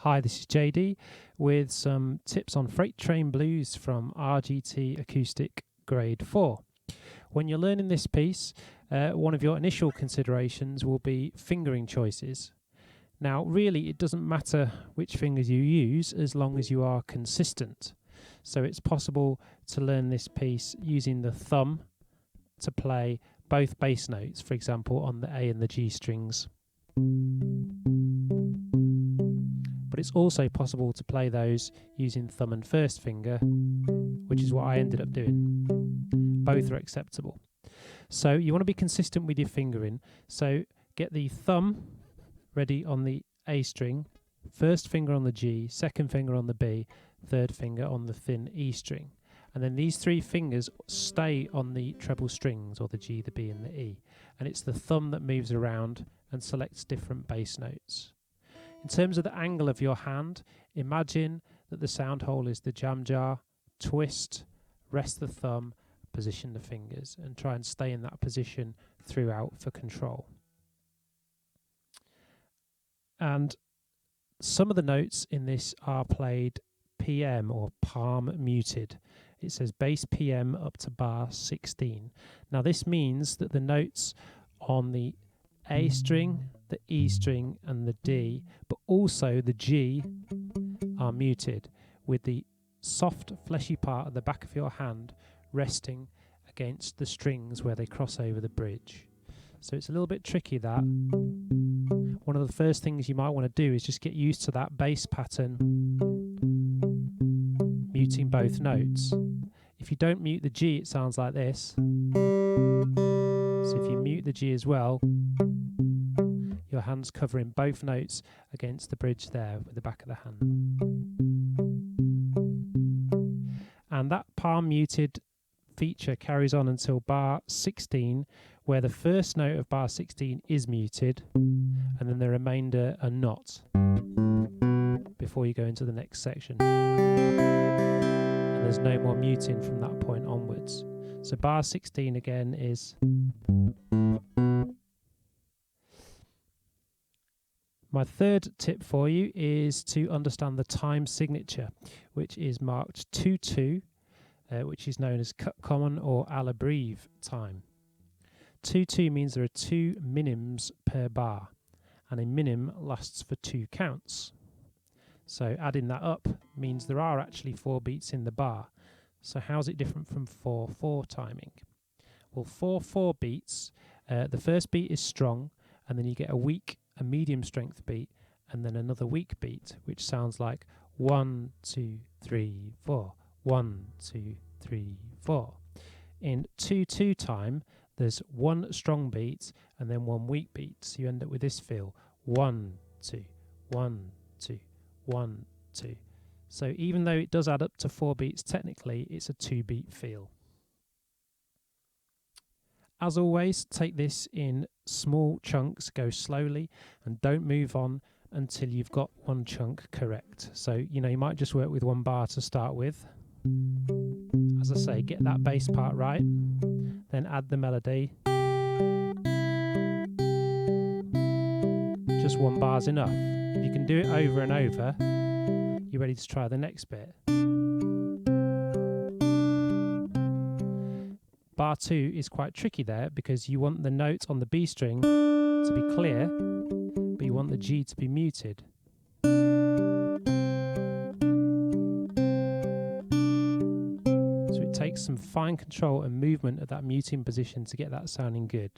Hi, this is JD with some tips on Freight Train Blues from RGT Acoustic Grade 4. When you're learning this piece, one of your initial considerations will be fingering choices. Now, really, it doesn't matter which fingers you use as long as you are consistent. So it's possible to learn this piece using the thumb to play both bass notes, for example, on the A and the G strings. But it's also possible to play those using thumb and first finger, which is what I ended up doing. Both are acceptable. So you want to be consistent with your fingering. So get the thumb ready on the A string, first finger on the G, second finger on the B, third finger on the thin E string. And then these three fingers stay on the treble strings, or the G, the B and the E. And it's the thumb that moves around and selects different bass notes. In terms of the angle of your hand, imagine that the sound hole is the jam jar, twist, rest the thumb, position the fingers, and try and stay in that position throughout for control. And some of the notes in this are played PM, or palm muted. It says bass PM up to bar 16. Now this means that the notes on the A string, the E string and the D, but also the G, are muted, with the soft fleshy part of the back of your hand resting against the strings where they cross over the bridge. So it's a little bit tricky, that. One of the first things you might want to do is just get used to that bass pattern, muting both notes. If you don't mute the G, it sounds like this. So if you mute the G as well, your hand's covering both notes against the bridge there with the back of the hand. And that palm muted feature carries on until bar 16, where the first note of bar 16 is muted and then the remainder are not, before you go into the next section. And there's no more muting from that point onwards. So bar 16 again is... My third tip for you is to understand the time signature, which is marked 2-2, which is known as cut common or à la brève time. 2-2 means there are 2 minims per bar, and a minim lasts for 2 counts. So adding that up means there are actually 4 beats in the bar. So how's it different from 4-4 timing? Well, 4-4 beats, the first beat is strong, and then you get a weak, a medium strength beat, and then another weak beat, which sounds like 1, 2, 3, 4, 1, 2, 3, 4. In 2-2 time, there's 1 strong beat and then 1 weak beat, so you end up with this feel: 1, 2, 1, 2, 1, 2. So even though it does add up to 4 beats, technically it's a 2-beat feel. As always, take this in small chunks, go slowly, and don't move on until you've got one chunk correct. So, you might just work with 1 bar to start with. As I say, get that bass part right, then add the melody. Just 1 bar's enough. If you can do it over and over, you're ready to try the next bit. Bar 2 is quite tricky there, because you want the note on the B string to be clear, but you want the G to be muted. So it takes some fine control and movement of that muting position to get that sounding good.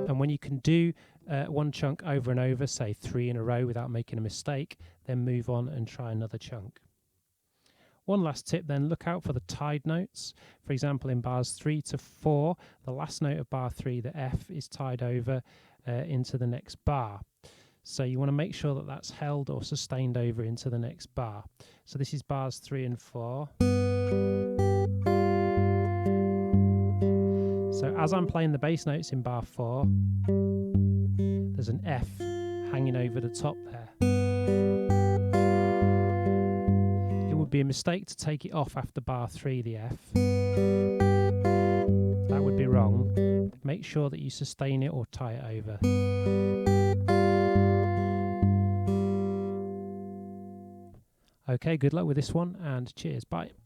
And when you can do 1 chunk over and over, say 3 in a row without making a mistake, then move on and try another chunk. One last tip then, look out for the tied notes. For example, in bars 3 to 4, the last note of bar 3, the F, is tied over into the next bar. So you want to make sure that that's held or sustained over into the next bar. So this is bars 3 and 4. So as I'm playing the bass notes in bar 4, there's an F hanging over the top there. It would be a mistake to take it off after bar 3, the F. That would be wrong, make sure that you sustain it or tie it over. Okay, good luck with this one, and cheers, bye.